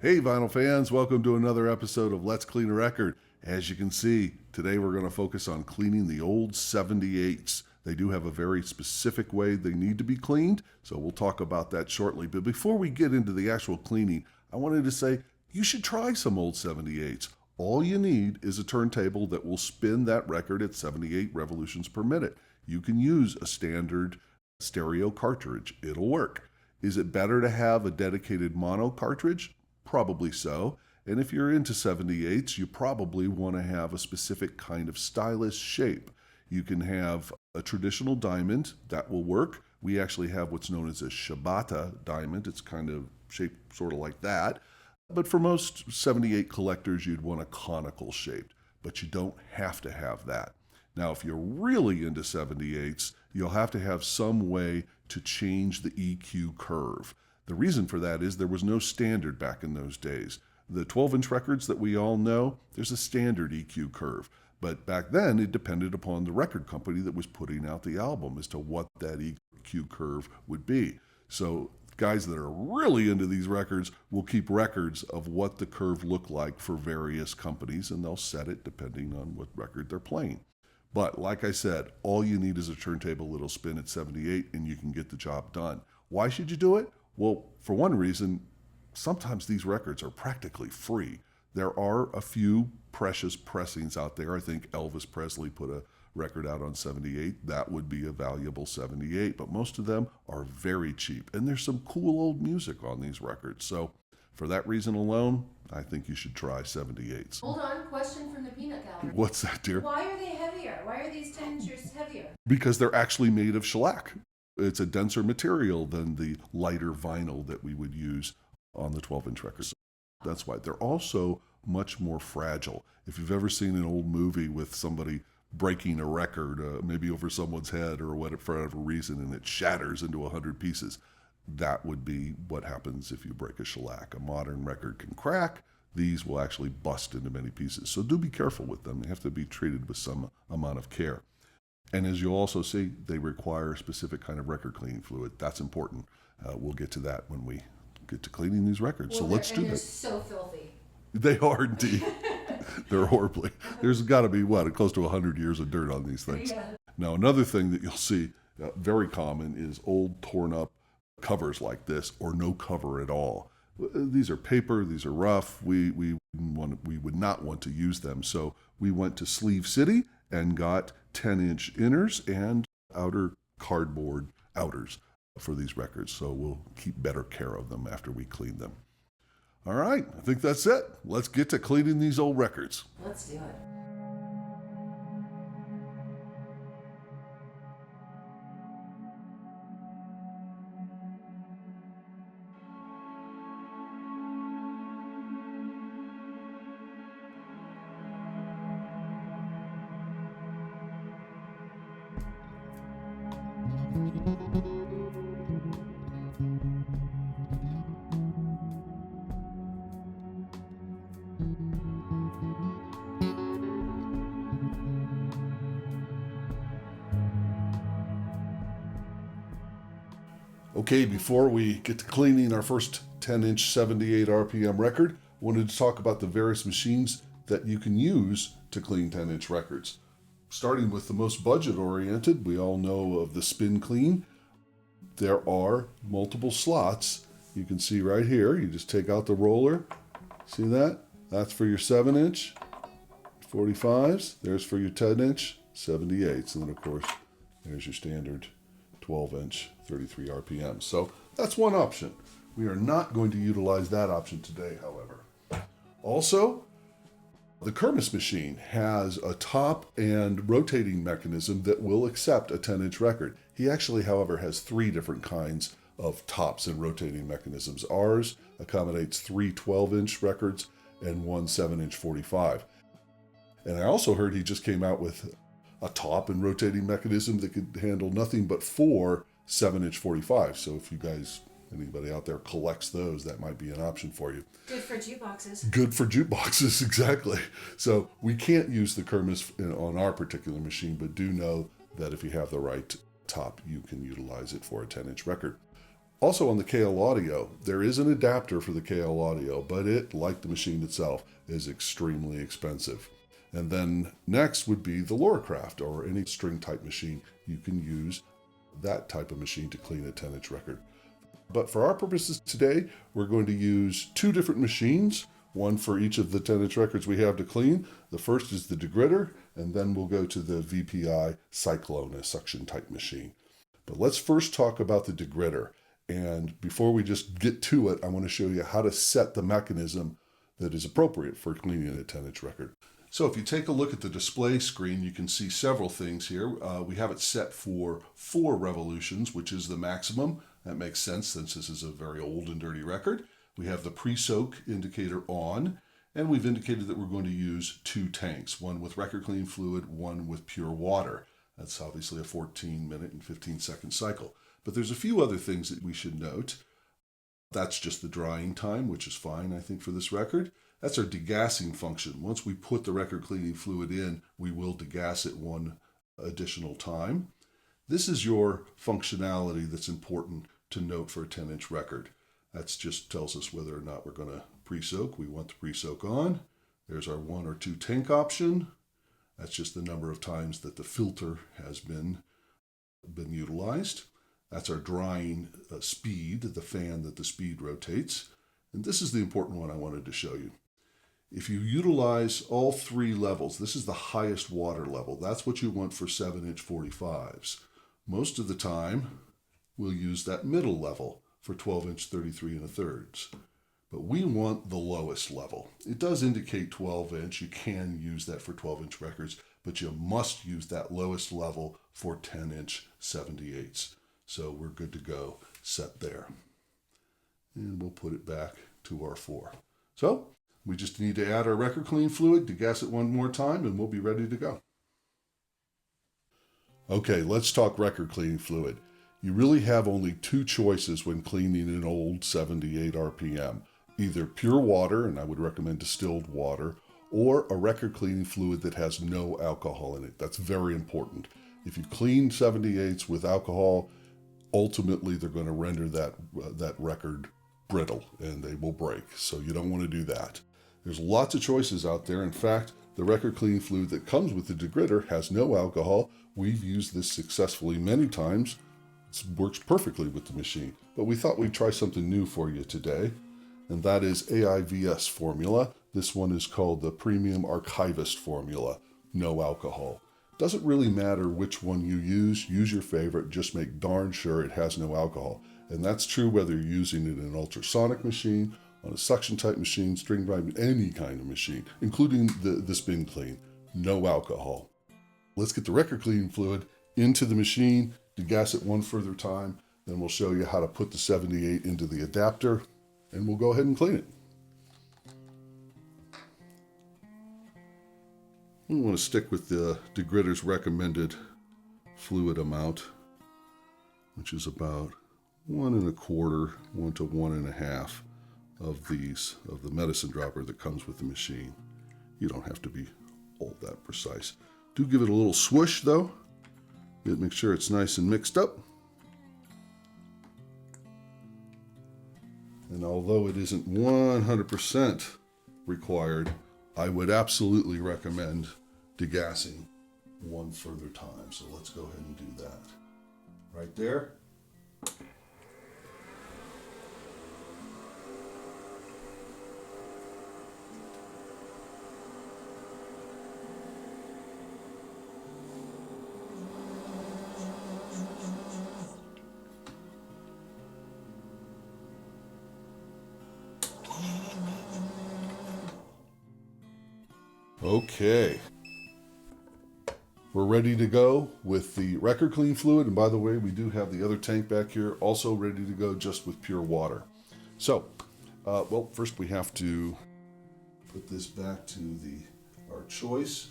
Hey vinyl fans, welcome to another episode of Let's Clean a Record. As you can see, today we're going to focus on cleaning the old 78s. They do have a very specific way they need to be cleaned, so we'll talk about that shortly. But before we get into the actual cleaning, I wanted to say you should try some old 78s. All you need is a turntable that will spin that record at 78 revolutions per minute. You can use a standard stereo cartridge. It'll work. Is it better to have a dedicated mono cartridge? Probably so. And if you're into 78s, you probably want to have a specific kind of stylish shape. You can have a traditional diamond, that will work. We actually have what's known as a ciabatta diamond. It's kind of shaped sort of like that. But for most 78 collectors, you'd want a conical shape, but you don't have to have that. Now, if you're really into 78s, you'll have to have some way to change the EQ curve. The reason for that is there was no standard back in those days. The 12-inch records that we all know, there's a standard EQ curve. But back then, it depended upon the record company that was putting out the album as to what that EQ curve would be. So guys that are really into these records will keep records of what the curve looked like for various companies, and they'll set it depending on what record they're playing. But like I said, all you need is a turntable that'll spin at 78 and you can get the job done. Why should you do it? Well, for one reason, sometimes these records are practically free. There are a few precious pressings out there. I think Elvis Presley put a record out on 78. That would be a valuable 78, but most of them are very cheap. And there's some cool old music on these records. So for that reason alone, I think you should try 78s. Hold on, question from the peanut gallery. What's that, dear? Why are they heavier? Why are these 10 inches heavier? Because they're actually made of shellac. It's a denser material than the lighter vinyl that we would use on the 12-inch records. That's why. They're also much more fragile. If you've ever seen an old movie with somebody breaking a record, maybe over someone's head or whatever, for whatever reason, and it shatters into 100 pieces, that would be what happens if you break a shellac. A modern record can crack. These will actually bust into many pieces. So do be careful with them. They have to be treated with some amount of care. And as you'll also see, they require a specific kind of record cleaning fluid. That's important. We'll get to that when we get to cleaning these records. Well, so let's do they're that. so filthy. They are indeed. They're horribly. There's got to be, close to 100 years of dirt on these things. Yeah. Now, another thing that you'll see very common is old torn up covers like this or no cover at all. These are paper. These are rough. We would not want to use them. So we went to Sleeve City and got 10-inch inners and outer cardboard outers for these records. So we'll keep better care of them after we clean them. All right, I think that's it. Let's get to cleaning these old records. Let's do it. Okay, before we get to cleaning our first 10-inch 78 RPM record, I wanted to talk about the various machines that you can use to clean 10-inch records. Starting with the most budget-oriented, we all know of the Spin Clean. There are multiple slots. You can see right here, you just take out the roller. See that? That's for your 7-inch 45s. There's for your 10-inch 78s. And then, of course, there's your standard 12-inch 33 RPM. So that's one option. We are not going to utilize that option today, however. Also, the Kermis machine has a top and rotating mechanism that will accept a 10-inch record. He actually, however, has 3 different kinds of tops and rotating mechanisms. Ours accommodates 3 12-inch records and 1 7-inch 45. And I also heard he just came out with a top and rotating mechanism that could handle nothing but 4 7-inch 45. So if you guys, anybody out there collects those, that might be an option for you. Good for jukeboxes. Good for jukeboxes, exactly. So we can't use the Kermis on our particular machine, but do know that if you have the right top, you can utilize it for a 10-inch record. Also on the KL Audio, there is an adapter for the KL Audio, but it, like the machine itself, is extremely expensive. And then next would be the Lorecraft, or any string type machine. You can use that type of machine to clean a 10-inch record. But for our purposes today, we're going to use two different machines, one for each of the 10-inch records we have to clean. The first is the Degritter, and then we'll go to the VPI Cyclone, a suction type machine. But let's first talk about the Degritter. And before we just get to it, I want to show you how to set the mechanism that is appropriate for cleaning a 10-inch record. So if you take a look at the display screen, you can see several things here. We have it set for 4 revolutions, which is the maximum. That makes sense since this is a very old and dirty record. We have the pre-soak indicator on, and we've indicated that we're going to use 2 tanks, one with record cleaning fluid, one with pure water. That's obviously a 14-minute and 15-second cycle. But there's a few other things that we should note. That's just the drying time, which is fine, I think, for this record. That's our degassing function. Once we put the record cleaning fluid in, we will degas it 1 additional time. This is your functionality that's important to note for a 10-inch record. That just tells us whether or not we're going to pre-soak. We want the pre-soak on. There's our 1 or 2 tank option. That's just the number of times that the filter has been utilized. That's our drying speed, the fan that the speed rotates. And this is the important one I wanted to show you. If you utilize all 3 levels, this is the highest water level. That's what you want for 7-inch 45s. Most of the time, we'll use that middle level for 12-inch 33 1/3. But we want the lowest level. It does indicate 12-inch. You can use that for 12-inch records, but you must use that lowest level for 10-inch 78s. So we're good to go, set there. And we'll put it back to our 4. So we just need to add our record clean fluid, degas it 1 more time, and we'll be ready to go. Okay, let's talk record cleaning fluid. You really have only 2 choices when cleaning an old 78 RPM. Either pure water, and I would recommend distilled water, or a record cleaning fluid that has no alcohol in it. That's very important. If you clean 78s with alcohol, ultimately they're going to render that record brittle and they will break. So you don't want to do that. There's lots of choices out there. In fact, the record cleaning fluid that comes with the Degritter has no alcohol. We've used this successfully many times. It works perfectly with the machine. But we thought we'd try something new for you today, and that is AIVS formula. This one is called the Premium Archivist formula, no alcohol. Doesn't really matter which one you use your favorite, just make darn sure it has no alcohol. And that's true whether you're using it in an ultrasonic machine, on a suction type machine, string drive, any kind of machine, including the spin clean, no alcohol. Let's get the record cleaning fluid into the machine, degas it 1 further time, then we'll show you how to put the 78 into the adapter, and we'll go ahead and clean it. We want to stick with the Degritter's recommended fluid amount, which is about 1 1/4, 1 to 1 1/2 of the medicine dropper that comes with the machine. You don't have to be all that precise. Do give it a little swoosh though. Make sure it's nice and mixed up. And although it isn't 100% required, I would absolutely recommend degassing 1 further time. So let's go ahead and do that. Right there. Okay, we're ready to go with the record clean fluid. And by the way, we do have the other tank back here also ready to go just with pure water. So, well, first we have to put this back to our choice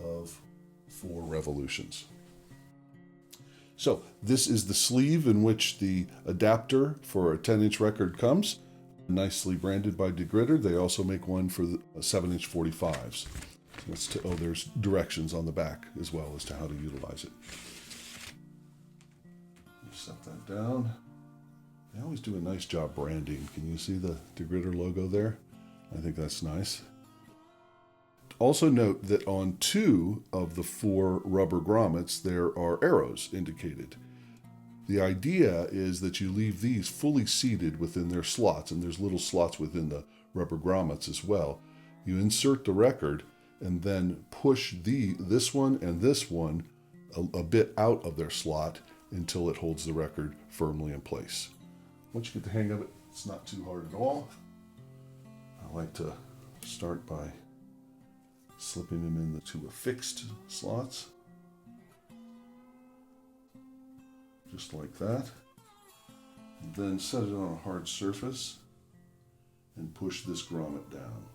of 4 revolutions. So this is the sleeve in which the adapter for a 10-inch record comes. Nicely branded by Degritter. They also make one for the 7-inch 45s. There's directions on the back as well as to how to utilize it. Set that down. They always do a nice job branding. Can you see the Degritter logo there? I think that's nice. Also note that on 2 of the 4 rubber grommets, there are arrows indicated. The idea is that you leave these fully seated within their slots, and there's little slots within the rubber grommets as well. You insert the record and then push this one and this one a bit out of their slot until it holds the record firmly in place. Once you get the hang of it, it's not too hard at all. I like to start by slipping them into affixed slots. Just like that. And then set it on a hard surface and push this grommet down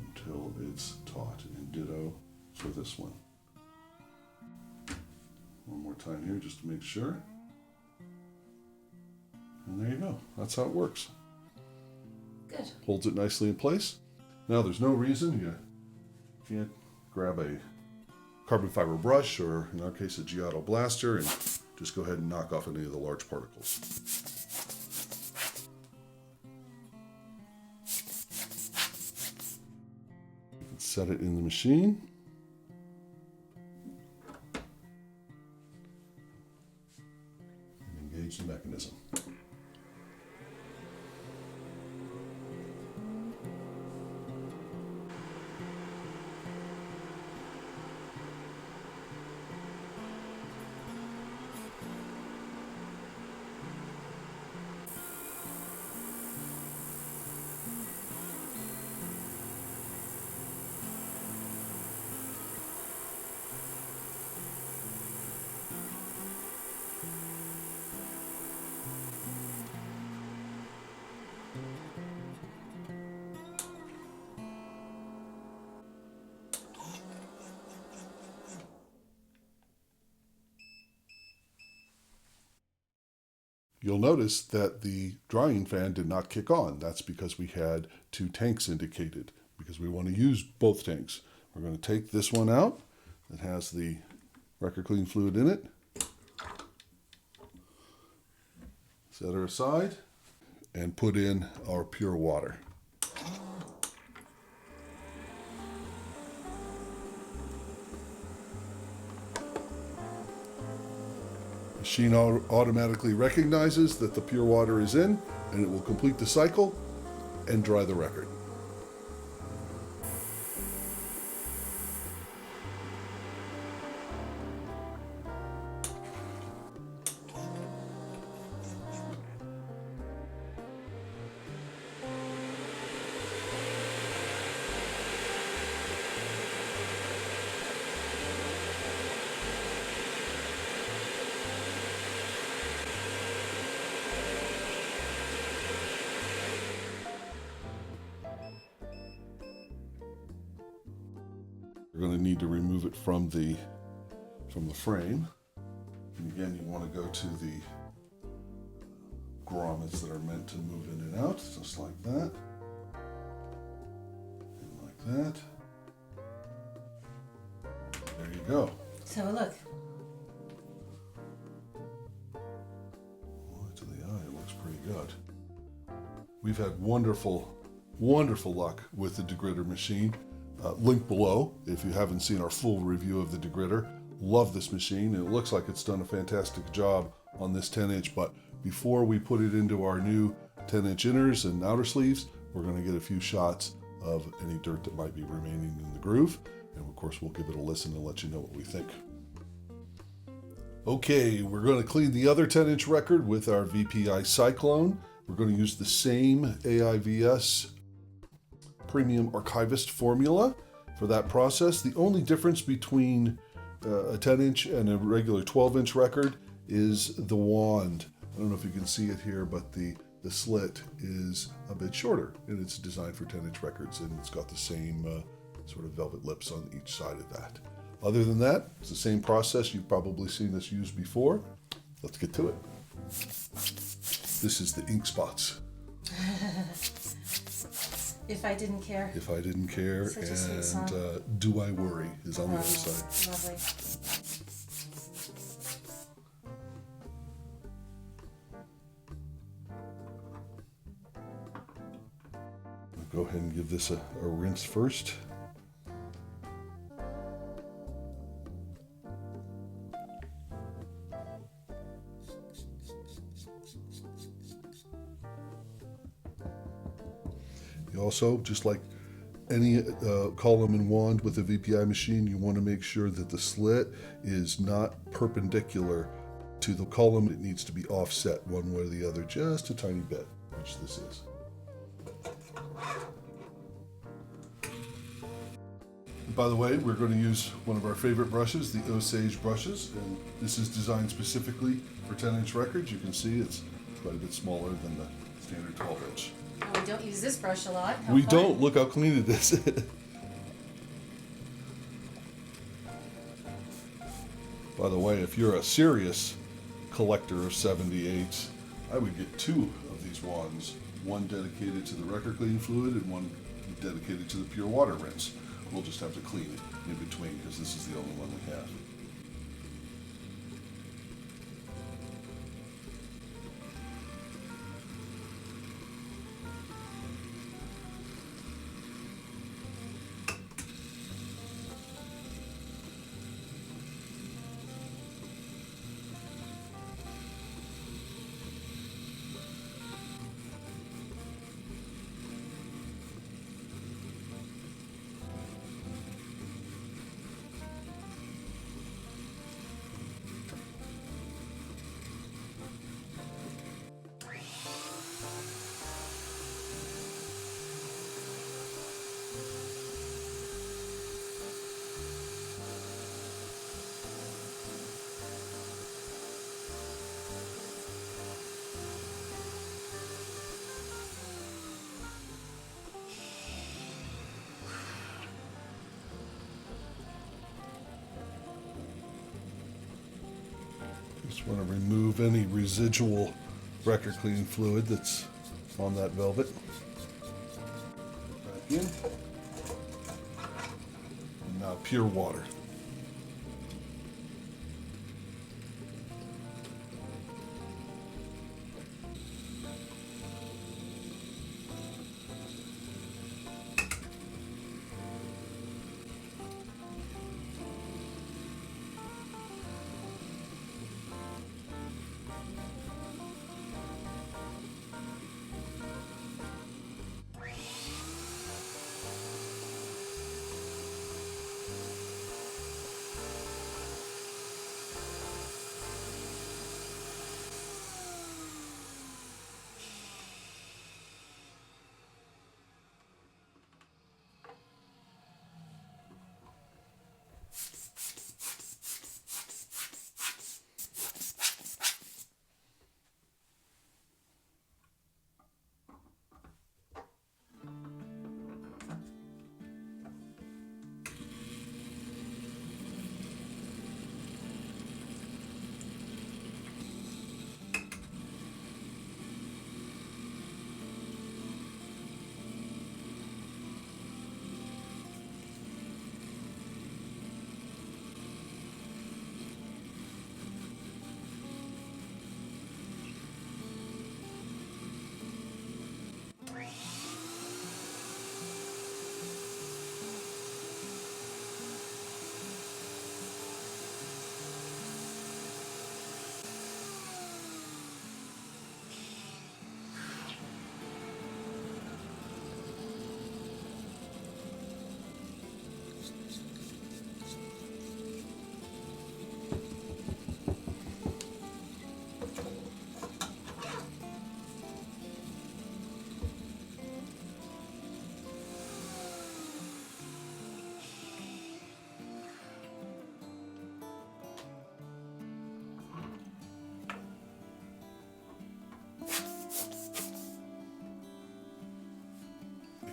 until it's taut, and ditto for this one. One more time here just to make sure. And there you go. That's how it works. Good. Holds it nicely in place. Now there's no reason you can't grab a carbon fiber brush, or in our case a Giotto blaster, and just go ahead and knock off any of the large particles. You can set it in the machine. And engage the mechanism. You'll notice that the drying fan did not kick on. That's because we had 2 tanks indicated, because we want to use both tanks. We're going to take this one out that has the record clean fluid in it. Set her aside and put in our pure water. The machine automatically recognizes that the pure water is in, and it will complete the cycle and dry the record. We're going to need to remove it from the frame. And again, you want to go to the grommets that are meant to move in and out, just like that. And like that. There you go. Let's have a look. Well, to the eye, it looks pretty good. We've had wonderful luck with the Degritter machine. Link below if you haven't seen our full review of the Degritter. Love this machine. It looks like it's done a fantastic job on this 10-inch, but before we put it into our new 10-inch inners and outer sleeves, we're going to get a few shots of any dirt that might be remaining in the groove, and of course we'll give it a listen and let you know what we think. Okay, we're going to clean the other 10-inch record with our VPI Cyclone. We're going to use the same AIVS Premium Archivist formula for that process. The only difference between a 10-inch and a regular 12-inch record is the wand. I don't know if you can see it here, but the slit is a bit shorter, and it's designed for 10-inch records, and it's got the same sort of velvet lips on each side of that. Other than that, it's the same process. You've probably seen this used before. Let's get to it. This is the ink spots. If I didn't care. If I didn't care, Such a sweet song. and Do I Worry is on the other side. Lovely. Go ahead and give this a rinse first. You also, just like any column and wand with a VPI machine, you want to make sure that the slit is not perpendicular to the column. It needs to be offset one way or the other, just a tiny bit, which this is. By the way, we're going to use one of our favorite brushes, the Osage brushes, and this is designed specifically for 10-inch records. You can see it's quite a bit smaller than the standard 12-inch. Oh, we don't use this brush a lot. How We fun. don't. Look how clean it is. By the way, if you're a serious collector of 78s, I would get two of these wands. One dedicated to the record cleaning fluid and one dedicated to the pure water rinse. We'll just have to clean it in between because this is the only one we have. Just want to remove any residual record cleaning fluid that's on that velvet. Back in. And now pure water.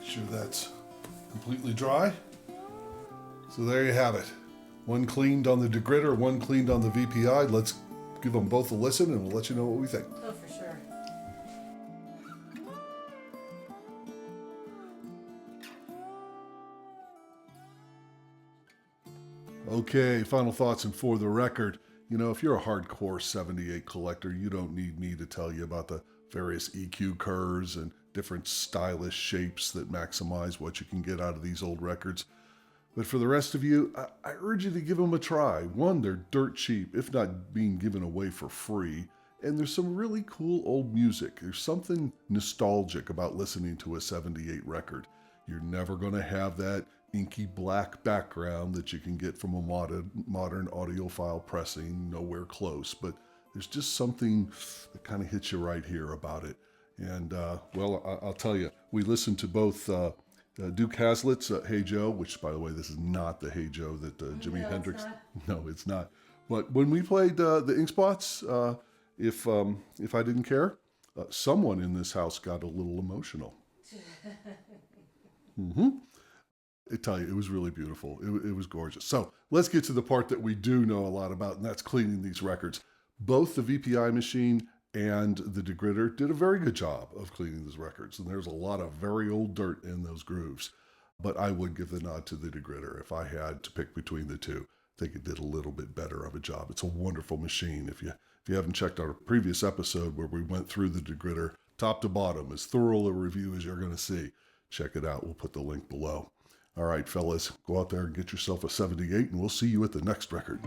Sure that's completely dry. So there you have it. One cleaned on the Degritter, one cleaned on the VPI. Let's give them both a listen and we'll let you know what we think. Oh, for sure. Okay, final thoughts and for the record. You know, if you're a hardcore 78 collector, you don't need me to tell you about the various EQ curves and different stylish shapes that maximize what you can get out of these old records. But for the rest of you, I urge you to give them a try. One, they're dirt cheap, if not being given away for free. And there's some really cool old music. There's something nostalgic about listening to a 78 record. You're never going to have that inky black background that you can get from a modern audiophile pressing, nowhere close. But there's just something that kind of hits you right here about it. And, well, I'll tell you, we listened to both Duke Hazlett's Hey Joe, which, by the way, this is not the Hey Joe that Jimi Hendrix... No, it's not. But when we played the Ink Spots, if I didn't care, someone in this house got a little emotional. I tell you, it was really beautiful. It was gorgeous. So let's get to the part that we do know a lot about, and that's cleaning these records. Both the VPI machine and the Degritter did a very good job of cleaning these records, and there's a lot of very old dirt in those grooves. But I would give the nod to the Degritter if I had to pick between the two. I think it did a little bit better of a job. It's a wonderful machine. If you haven't checked our previous episode where we went through the Degritter top to bottom, as thorough a review as you're going to see, check it out. We'll put the link below. All right, fellas, go out there and get yourself a 78, and we'll see you at the next record.